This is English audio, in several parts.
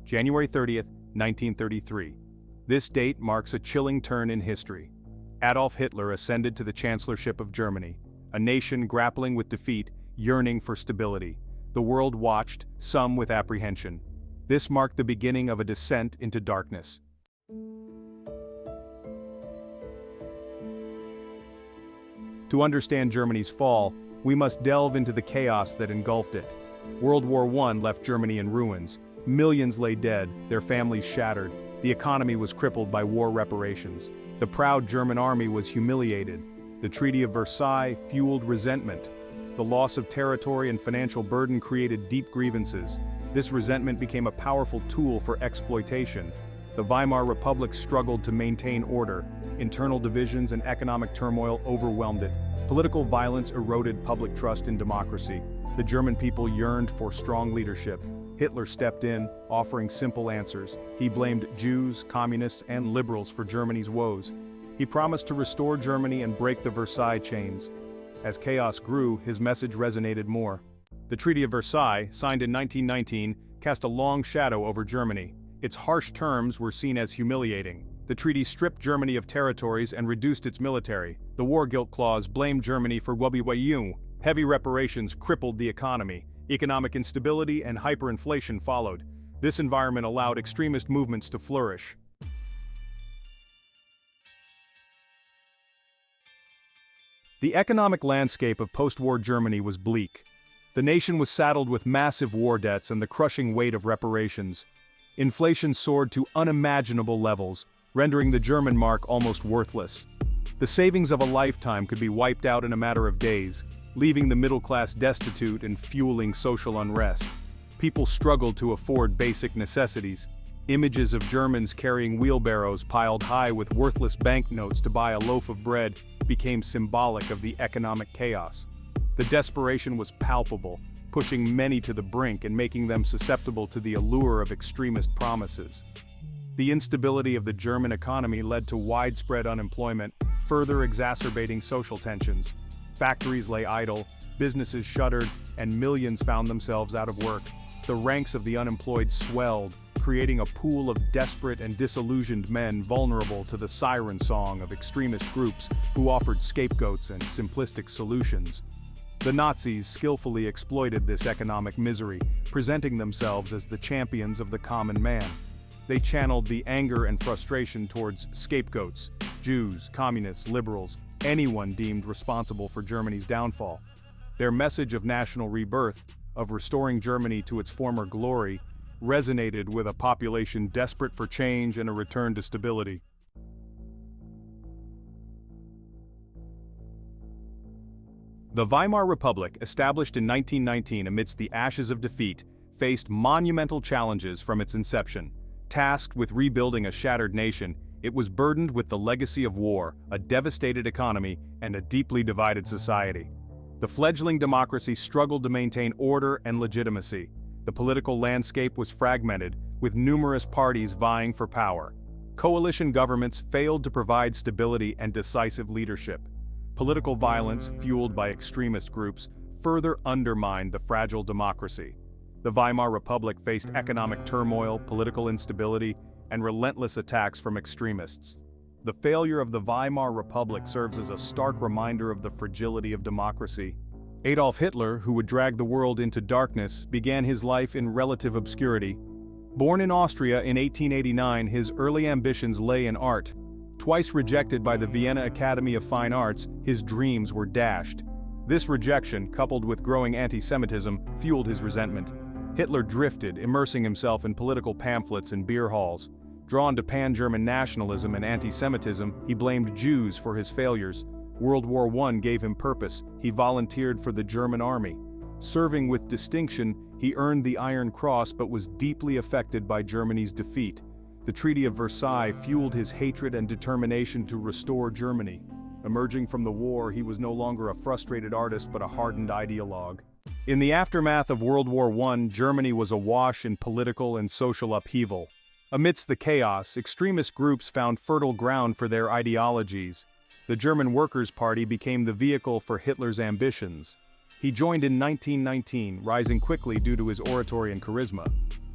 January 30th, 1933. This date marks a chilling turn in history. Adolf Hitler ascended to the chancellorship of Germany, a nation grappling with defeat, yearning for stability. The world watched, some with apprehension. This marked the beginning of a descent into darkness. To understand Germany's fall, we must delve into the chaos that engulfed it. World War I left Germany in ruins. Millions lay dead, their families shattered. The economy was crippled by war reparations. The proud German army was humiliated. The Treaty of Versailles fueled resentment. The loss of territory and financial burden created deep grievances. This resentment became a powerful tool for exploitation. The Weimar Republic struggled to maintain order. Internal divisions and economic turmoil overwhelmed it. Political violence eroded public trust in democracy. The German people yearned for strong leadership. Hitler stepped in, offering simple answers. He blamed Jews, communists, and liberals for Germany's woes. He promised to restore Germany and break the Versailles chains. As chaos grew, his message resonated more. The Treaty of Versailles, signed in 1919, cast a long shadow over Germany. Its harsh terms were seen as humiliating. The treaty stripped Germany of territories and reduced its military. The war guilt clause blamed Germany for woe. Heavy reparations crippled the economy. Economic instability and hyperinflation followed. This environment allowed extremist movements to flourish. The economic landscape of post-war Germany was bleak. The nation was saddled with massive war debts and the crushing weight of reparations. Inflation soared to unimaginable levels, rendering the German mark almost worthless. The savings of a lifetime could be wiped out in a matter of days, leaving the middle class destitute and fueling social unrest. People struggled to afford basic necessities. Images of Germans carrying wheelbarrows piled high with worthless banknotes to buy a loaf of bread became symbolic of the economic chaos. The desperation was palpable, pushing many to the brink and making them susceptible to the allure of extremist promises. The instability of the German economy led to widespread unemployment, further exacerbating social tensions. Factories lay idle, businesses shuttered, and millions found themselves out of work. The ranks of the unemployed swelled, creating a pool of desperate and disillusioned men vulnerable to the siren song of extremist groups who offered scapegoats and simplistic solutions. The Nazis skillfully exploited this economic misery, presenting themselves as the champions of the common man. They channeled the anger and frustration towards scapegoats, Jews, communists, liberals, anyone deemed responsible for Germany's downfall. Their message of national rebirth, of restoring Germany to its former glory, resonated with a population desperate for change and a return to stability. The Weimar Republic, established in 1919 amidst the ashes of defeat, faced monumental challenges from its inception. Tasked with rebuilding a shattered nation, it was burdened with the legacy of war, a devastated economy, and a deeply divided society. The fledgling democracy struggled to maintain order and legitimacy. The political landscape was fragmented, with numerous parties vying for power. Coalition governments failed to provide stability and decisive leadership. Political violence, fueled by extremist groups, further undermined the fragile democracy. The Weimar Republic faced economic turmoil, political instability, and relentless attacks from extremists. The failure of the Weimar Republic serves as a stark reminder of the fragility of democracy. Adolf Hitler, who would drag the world into darkness, began his life in relative obscurity. Born in Austria in 1889, his early ambitions lay in art. Twice rejected by the Vienna Academy of Fine Arts, his dreams were dashed. This rejection, coupled with growing anti-Semitism, fueled his resentment. Hitler drifted, immersing himself in political pamphlets and beer halls. Drawn to pan-German nationalism and anti-Semitism, he blamed Jews for his failures. World War I gave him purpose. He volunteered for the German army. Serving with distinction, he earned the Iron Cross but was deeply affected by Germany's defeat. The Treaty of Versailles fueled his hatred and determination to restore Germany. Emerging from the war, he was no longer a frustrated artist but a hardened ideologue. In the aftermath of World War I, Germany was awash in political and social upheaval. Amidst the chaos, extremist groups found fertile ground for their ideologies. The German Workers' Party became the vehicle for Hitler's ambitions. He joined in 1919, rising quickly due to his oratory and charisma.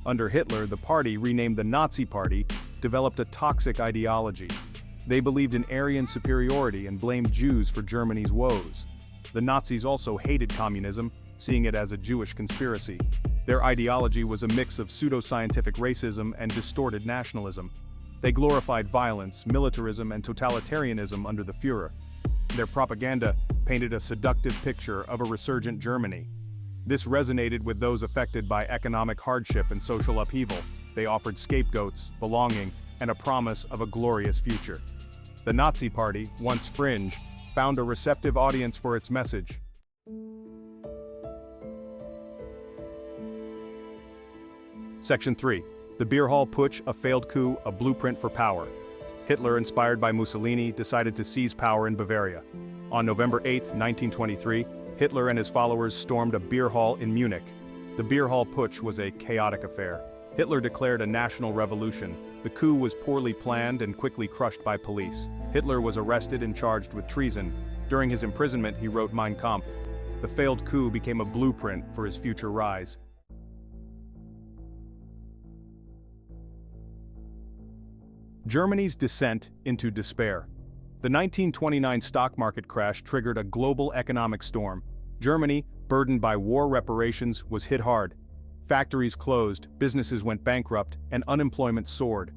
Under Hitler, the party, renamed the Nazi Party, developed a toxic ideology. They believed in Aryan superiority and blamed Jews for Germany's woes. The Nazis also hated communism, seeing it as a Jewish conspiracy. Their ideology was a mix of pseudoscientific racism and distorted nationalism. They glorified violence, militarism, and totalitarianism under the Führer. Their propaganda painted a seductive picture of a resurgent Germany. This resonated with those affected by economic hardship and social upheaval. They offered scapegoats, belonging, and a promise of a glorious future. The Nazi Party, once fringe, found a receptive audience for its message. Section 3. The Beer Hall Putsch, a failed coup, a blueprint for power. Hitler, inspired by Mussolini, decided to seize power in Bavaria. On November 8, 1923, Hitler and his followers stormed a beer hall in Munich. The Beer Hall Putsch was a chaotic affair. Hitler declared a national revolution. The coup was poorly planned and quickly crushed by police. Hitler was arrested and charged with treason. During his imprisonment, he wrote Mein Kampf. The failed coup became a blueprint for his future rise. Germany's descent into despair. The 1929 stock market crash triggered a global economic storm. Germany, burdened by war reparations, was hit hard. Factories closed, businesses went bankrupt, and unemployment soared.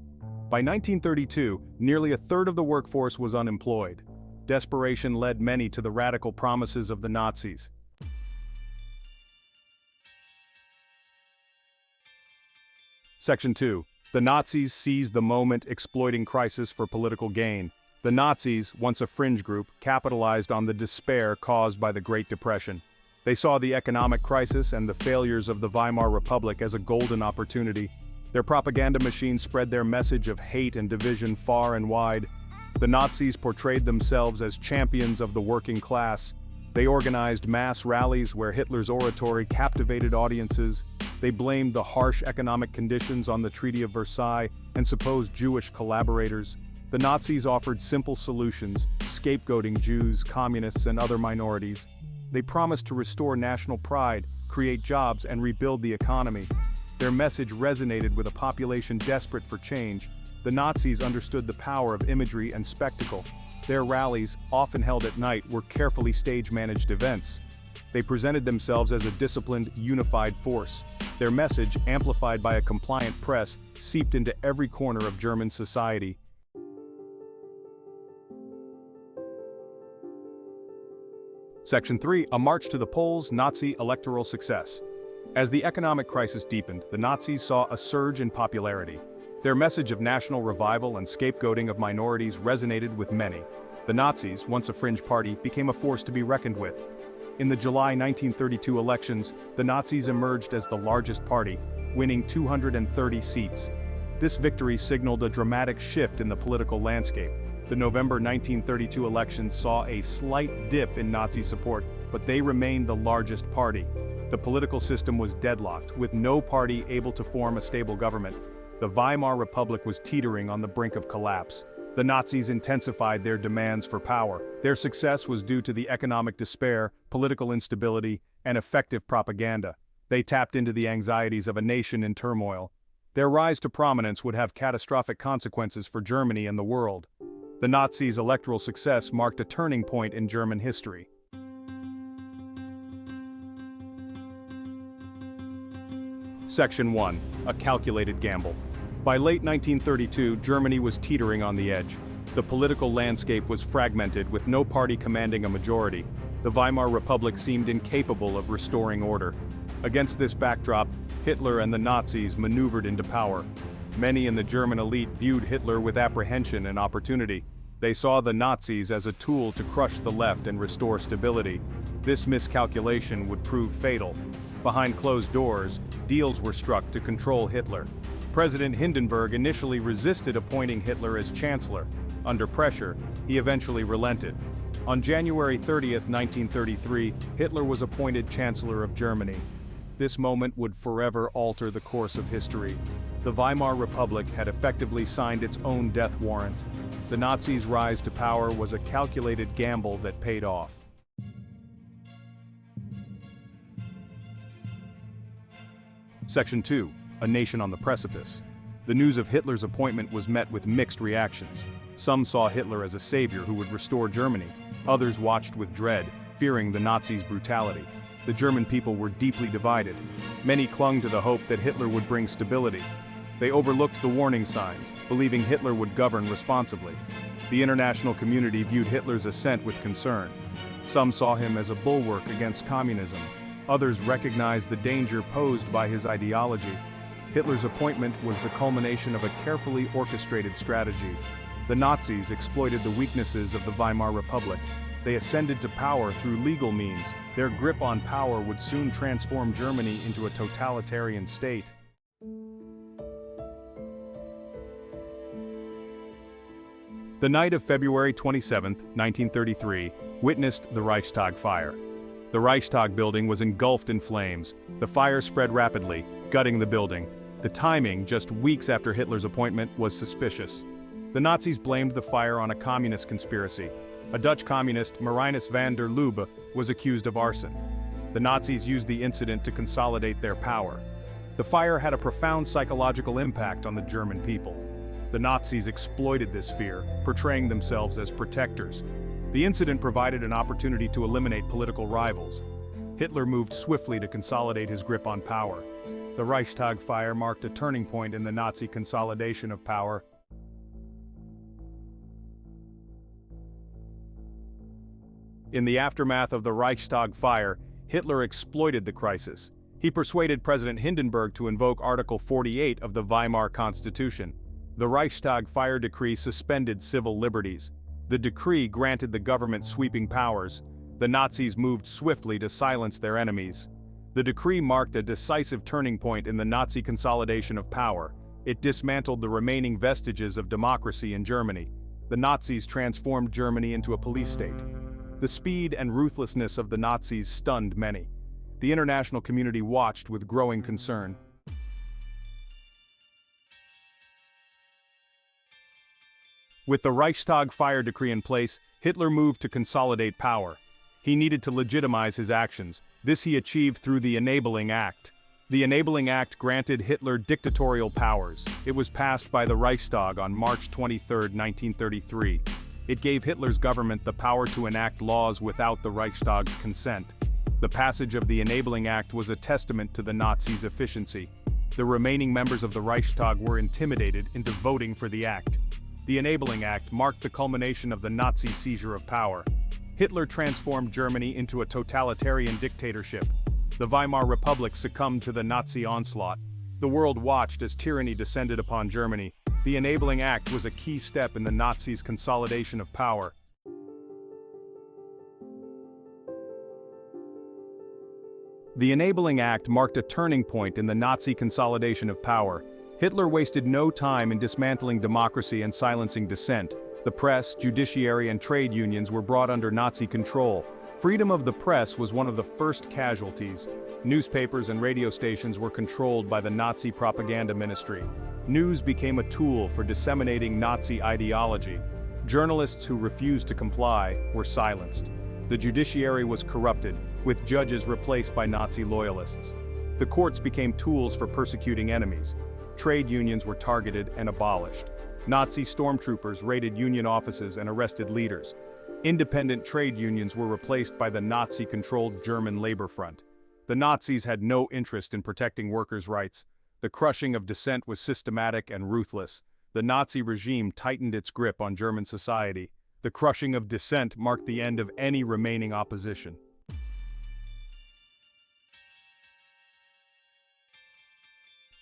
By 1932, nearly a third of the workforce was unemployed. Desperation led many to the radical promises of the Nazis. Section 2. The Nazis seized the moment, exploiting crisis for political gain. The Nazis, once a fringe group, capitalized on the despair caused by the Great Depression. They saw the economic crisis and the failures of the Weimar Republic as a golden opportunity. Their propaganda machine spread their message of hate and division far and wide. The Nazis portrayed themselves as champions of the working class. They organized mass rallies where Hitler's oratory captivated audiences. They blamed the harsh economic conditions on the Treaty of Versailles and supposed Jewish collaborators. The Nazis offered simple solutions, scapegoating Jews, communists, and other minorities. They promised to restore national pride, create jobs, and rebuild the economy. Their message resonated with a population desperate for change. The Nazis understood the power of imagery and spectacle. Their rallies, often held at night, were carefully stage-managed events. They presented themselves as a disciplined, unified force. Their message, amplified by a compliant press, seeped into every corner of German society. Section 3. A march to the polls, Nazi electoral success. As the economic crisis deepened, the Nazis saw a surge in popularity. Their message of national revival and scapegoating of minorities resonated with many. The Nazis, once a fringe party, became a force to be reckoned with. In the July 1932 elections, the Nazis emerged as the largest party, winning 230 seats. This victory signaled a dramatic shift in the political landscape. The November 1932 elections saw a slight dip in Nazi support, but they remained the largest party. The political system was deadlocked, with no party able to form a stable government. The Weimar Republic was teetering on the brink of collapse. The Nazis intensified their demands for power. Their success was due to the economic despair, political instability, and effective propaganda. They tapped into the anxieties of a nation in turmoil. Their rise to prominence would have catastrophic consequences for Germany and the world. The Nazis' electoral success marked a turning point in German history. Section 1. A calculated gamble. By late 1932, Germany was teetering on the edge. The political landscape was fragmented, with no party commanding a majority. The Weimar Republic seemed incapable of restoring order. Against this backdrop, Hitler and the Nazis maneuvered into power. Many in the German elite viewed Hitler with apprehension and opportunity. They saw the Nazis as a tool to crush the left and restore stability. This miscalculation would prove fatal. Behind closed doors, deals were struck to control Hitler. President Hindenburg initially resisted appointing Hitler as chancellor. Under pressure, he eventually relented. On January 30, 1933, Hitler was appointed Chancellor of Germany. This moment would forever alter the course of history. The Weimar Republic had effectively signed its own death warrant. The Nazis' rise to power was a calculated gamble that paid off. Section 2. a nation on the precipice. The news of Hitler's appointment was met with mixed reactions. Some saw Hitler as a savior who would restore Germany. Others watched with dread, fearing the Nazis' brutality. The German people were deeply divided. Many clung to the hope that Hitler would bring stability. They overlooked the warning signs, believing Hitler would govern responsibly. The international community viewed Hitler's ascent with concern. Some saw him as a bulwark against communism. Others recognized the danger posed by his ideology. Hitler's appointment was the culmination of a carefully orchestrated strategy. The Nazis exploited the weaknesses of the Weimar Republic. They ascended to power through legal means. Their grip on power would soon transform Germany into a totalitarian state. The night of February 27, 1933, witnessed the Reichstag Fire. The Reichstag building was engulfed in flames. The fire spread rapidly, gutting the building. The timing, just weeks after Hitler's appointment, was suspicious. The Nazis blamed the fire on a communist conspiracy. A Dutch communist, Marinus van der Lubbe, was accused of arson. The Nazis used the incident to consolidate their power. The fire had a profound psychological impact on the German people. The Nazis exploited this fear, portraying themselves as protectors. The incident provided an opportunity to eliminate political rivals. Hitler moved swiftly to consolidate his grip on power. The Reichstag fire marked a turning point in the Nazi consolidation of power. In the aftermath of the Reichstag fire, Hitler exploited the crisis. He persuaded President Hindenburg to invoke Article 48 of the Weimar Constitution. The Reichstag fire decree suspended civil liberties. The decree granted the government sweeping powers. The Nazis moved swiftly to silence their enemies. The decree marked a decisive turning point in the Nazi consolidation of power. It dismantled the remaining vestiges of democracy in Germany. The Nazis transformed Germany into a police state. The speed and ruthlessness of the Nazis stunned many. The international community watched with growing concern. With the Reichstag fire decree in place, Hitler moved to consolidate power. He needed to legitimize his actions. This he achieved through the Enabling Act. The Enabling Act granted Hitler dictatorial powers. It was passed by the Reichstag on March 23, 1933. It gave Hitler's government the power to enact laws without the Reichstag's consent. The passage of the Enabling Act was a testament to the Nazis' efficiency. The remaining members of the Reichstag were intimidated into voting for the act. The Enabling Act marked the culmination of the Nazi seizure of power. Hitler transformed Germany into a totalitarian dictatorship. The Weimar Republic succumbed to the Nazi onslaught. The world watched as tyranny descended upon Germany. The Enabling Act was a key step in the Nazis' consolidation of power. The Enabling Act marked a turning point in the Nazi consolidation of power. Hitler wasted no time in dismantling democracy and silencing dissent. The press, judiciary, and trade unions were brought under Nazi control. Freedom of the press was one of the first casualties. Newspapers and radio stations were controlled by the Nazi propaganda ministry. News became a tool for disseminating Nazi ideology. Journalists who refused to comply were silenced. The judiciary was corrupted, with judges replaced by Nazi loyalists. The courts became tools for persecuting enemies. Trade unions were targeted and abolished. Nazi stormtroopers raided union offices and arrested leaders. Independent trade unions were replaced by the Nazi-controlled German Labor Front. The Nazis had no interest in protecting workers' rights. The crushing of dissent was systematic and ruthless. The Nazi regime tightened its grip on German society. The crushing of dissent marked the end of any remaining opposition.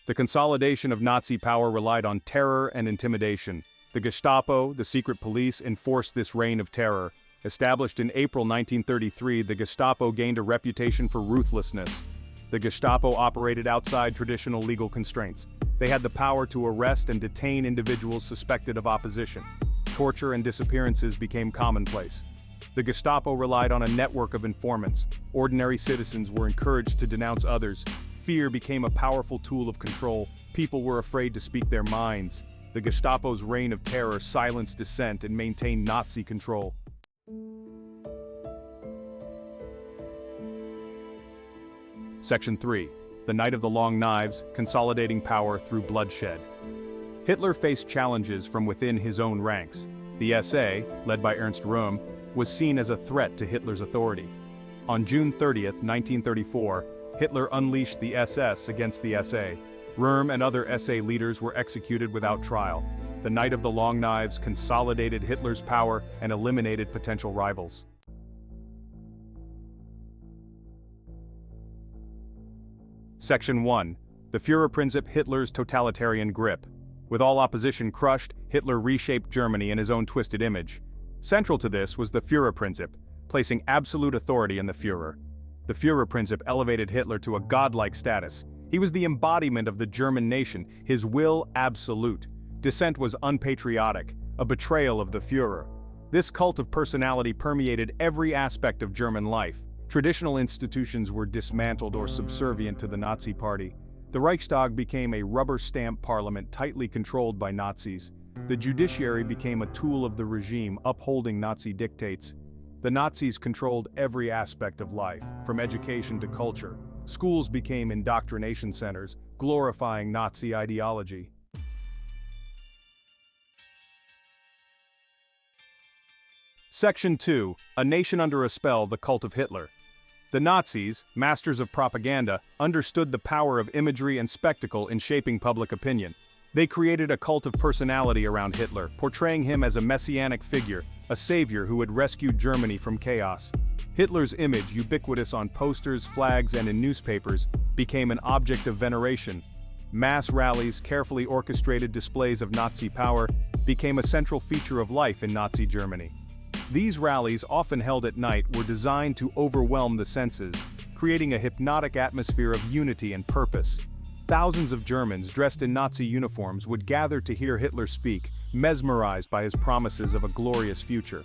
The consolidation of Nazi power relied on terror and intimidation. The Gestapo, the secret police, enforced this reign of terror. Established in April 1933, the Gestapo gained a reputation for ruthlessness. The Gestapo operated outside traditional legal constraints. They had the power to arrest and detain individuals suspected of opposition. Torture and disappearances became commonplace. The Gestapo relied on a network of informants. Ordinary citizens were encouraged to denounce others. Fear became a powerful tool of control. People were afraid to speak their minds. The Gestapo's reign of terror silenced dissent and maintained Nazi control. Section 3. the Night of the Long Knives, consolidating power through bloodshed. Hitler faced challenges from within his own ranks. The SA, led by Ernst Röhm, was seen as a threat to Hitler's authority. On June 30, 1934, Hitler unleashed the SS against the SA. Röhm and other SA leaders were executed without trial. The Night of the Long Knives consolidated Hitler's power and eliminated potential rivals. Section 1. The Führerprinzip, Hitler's totalitarian grip. With all opposition crushed, Hitler reshaped Germany in his own twisted image. Central to this was the Führerprinzip, placing absolute authority in the Führer. The Führerprinzip elevated Hitler to a godlike status. He was the embodiment of the German nation, his will absolute. Dissent was unpatriotic, a betrayal of the Führer. This cult of personality permeated every aspect of German life. Traditional institutions were dismantled or subservient to the Nazi Party. The Reichstag became a rubber-stamp parliament tightly controlled by Nazis. The judiciary became a tool of the regime upholding Nazi dictates. The Nazis controlled every aspect of life, from education to culture. Schools became indoctrination centers, glorifying Nazi ideology. Section 2. A Nation Under a Spell, the Cult of Hitler. The Nazis, masters of propaganda, understood the power of imagery and spectacle in shaping public opinion. They created a cult of personality around Hitler, portraying him as a messianic figure, a savior who would rescue Germany from chaos. Hitler's image, ubiquitous on posters, flags, and in newspapers, became an object of veneration. Mass rallies, carefully orchestrated displays of Nazi power, became a central feature of life in Nazi Germany. These rallies, often held at night, were designed to overwhelm the senses, creating a hypnotic atmosphere of unity and purpose. Thousands of Germans dressed in Nazi uniforms would gather to hear Hitler speak, mesmerized by his promises of a glorious future.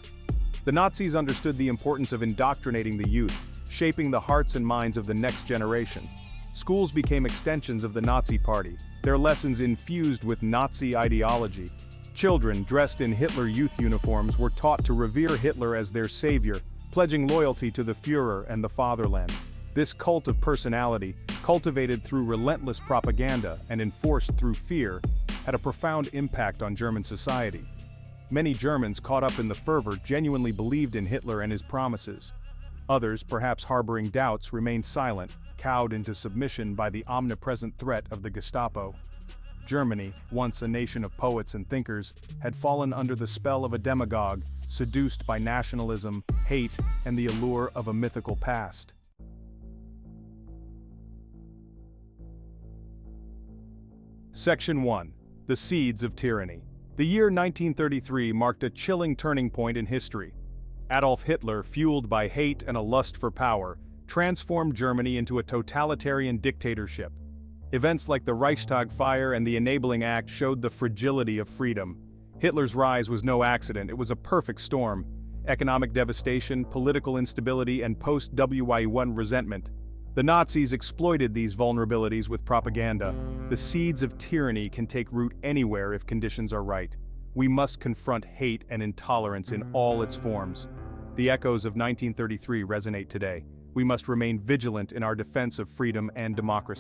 The Nazis understood the importance of indoctrinating the youth, shaping the hearts and minds of the next generation. Schools became extensions of the Nazi Party, their lessons infused with Nazi ideology. Children dressed in Hitler youth uniforms were taught to revere Hitler as their savior, pledging loyalty to the Führer and the fatherland. This cult of personality, cultivated through relentless propaganda and enforced through fear, had a profound impact on German society. Many Germans caught up in the fervor genuinely believed in Hitler and his promises. Others, perhaps harboring doubts, remained silent, cowed into submission by the omnipresent threat of the Gestapo. Germany, once a nation of poets and thinkers, had fallen under the spell of a demagogue, seduced by nationalism, hate, and the allure of a mythical past. Section 1. The Seeds of Tyranny. The year 1933 marked a chilling turning point in history. Adolf Hitler, fueled by hate and a lust for power, transformed Germany into a totalitarian dictatorship. Events like the Reichstag Fire and the Enabling Act showed the fragility of freedom. Hitler's rise was no accident, it was a perfect storm. Economic devastation, political instability, and post-WI1 resentment. The Nazis exploited these vulnerabilities with propaganda. The seeds of tyranny can take root anywhere if conditions are right. We must confront hate and intolerance in all its forms. The echoes of 1933 resonate today. We must remain vigilant in our defense of freedom and democracy.